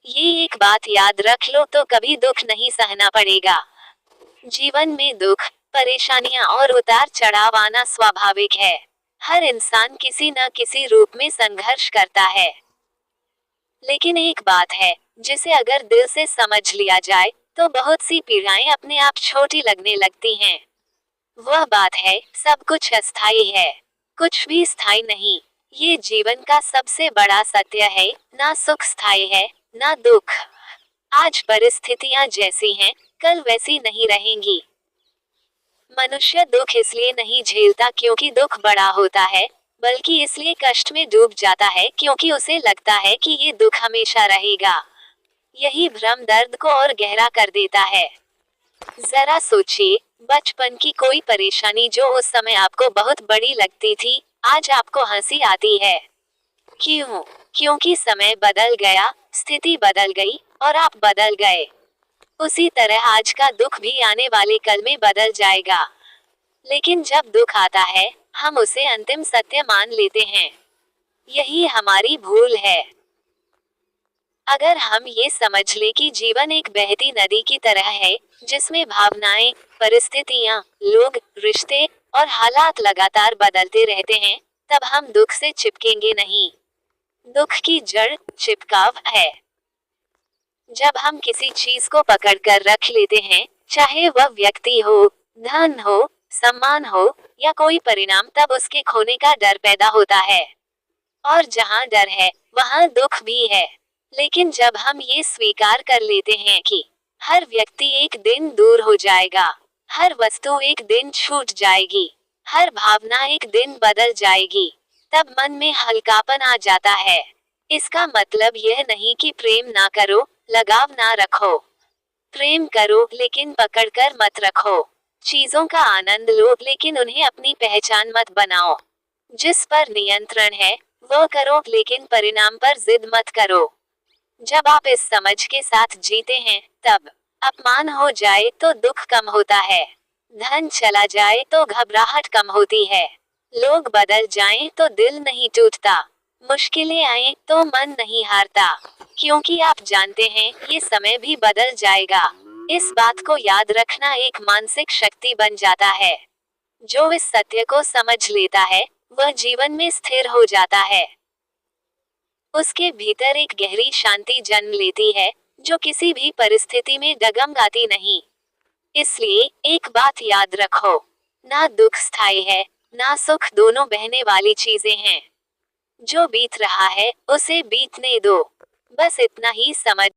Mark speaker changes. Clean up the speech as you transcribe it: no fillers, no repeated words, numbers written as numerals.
Speaker 1: ये एक बात याद रख लो तो कभी दुख नहीं सहना पड़ेगा। जीवन में दुख, परेशानियां और उतार चढ़ाव आना स्वाभाविक है। हर इंसान किसी न किसी रूप में संघर्ष करता है। लेकिन एक बात है, जिसे अगर दिल से समझ लिया जाए, तो बहुत सी पीड़ाएं अपने आप छोटी लगने लगती हैं। वह बात है, सब कुछ अस्थायी है, कुछ भी स्थायी नहीं। ये जीवन का सबसे बड़ा सत्य है, ना सुख स्थायी है, ना दुख। आज परिस्थितियां जैसी हैं, कल वैसी नहीं रहेंगी। मनुष्य दुख इसलिए नहीं झेलता क्योंकि दुख बड़ा होता है, बल्कि इसलिए कष्ट में डूब जाता है क्योंकि उसे लगता है कि ये दुख हमेशा रहेगा। यही भ्रम दर्द को और गहरा कर देता है। जरा सोचिए, बचपन की कोई परेशानी जो उस समय आपको बहुत बड़ी लगती थी, आज आपको हंसी आती है। क्यों? क्योंकि समय बदल गया, स्थिति बदल गई, और आप बदल गए। उसी तरह आज का दुख भी आने वाले कल में बदल जाएगा। लेकिन जब दुख आता है, हम उसे अंतिम सत्य मान लेते हैं। यही हमारी भूल है। अगर हम ये समझ ले कि जीवन एक बहती नदी की तरह है, जिसमें भावनाएं, परिस्थितियां, लोग, रिश्ते और हालात लगातार बदलते रहते हैं, तब हम दुख से चिपकेंगे नहीं। दुख की जड़ चिपकाव है। जब हम किसी चीज को पकड़कर रख लेते हैं, चाहे वह व्यक्ति हो, धन हो, सम्मान हो, या कोई परिणाम, तब उसके खोने का डर पैदा होता है। और जहाँ डर है, वहाँ दुख भी है। लेकिन जब हम ये स्वीकार कर लेते हैं कि हर व्यक्ति एक दिन दूर हो जाएगा, हर वस्तु एक दिन छूट जाएगी, हर भावना एक दिन बदल जाएगी, तब मन में हल्कापन आ जाता है। इसका मतलब यह नहीं कि प्रेम ना करो, लगाव ना रखो। प्रेम करो, लेकिन पकड़कर मत रखो। चीजों का आनंद लो, लेकिन उन्हें अपनी पहचान मत बनाओ। जिस पर नियंत्रण है, वो करो, लेकिन परिणाम पर जिद मत करो। जब आप इस समझ के साथ जीते हैं, तब अपमान हो जाए तो दुख कम होता है, धन चला जाए तो घबराहट कम होती है, लोग बदल जाएं तो दिल नहीं टूटता, मुश्किलें आए तो मन नहीं हारता, क्योंकि आप जानते हैं ये समय भी बदल जाएगा। इस बात को याद रखना एक मानसिक शक्ति बन जाता है। जो इस सत्य को समझ लेता है, वह जीवन में स्थिर हो जाता है। उसके भीतर एक गहरी शांति जन्म लेती है, जो किसी भी परिस्थिति में डगमगाती नहीं। इसलिए एक बात याद रखो, ना दुख स्थायी है, ना सुख, दोनों बहने वाली चीजें हैं। जो बीत रहा है, उसे बीतने दो। बस इतना ही समझ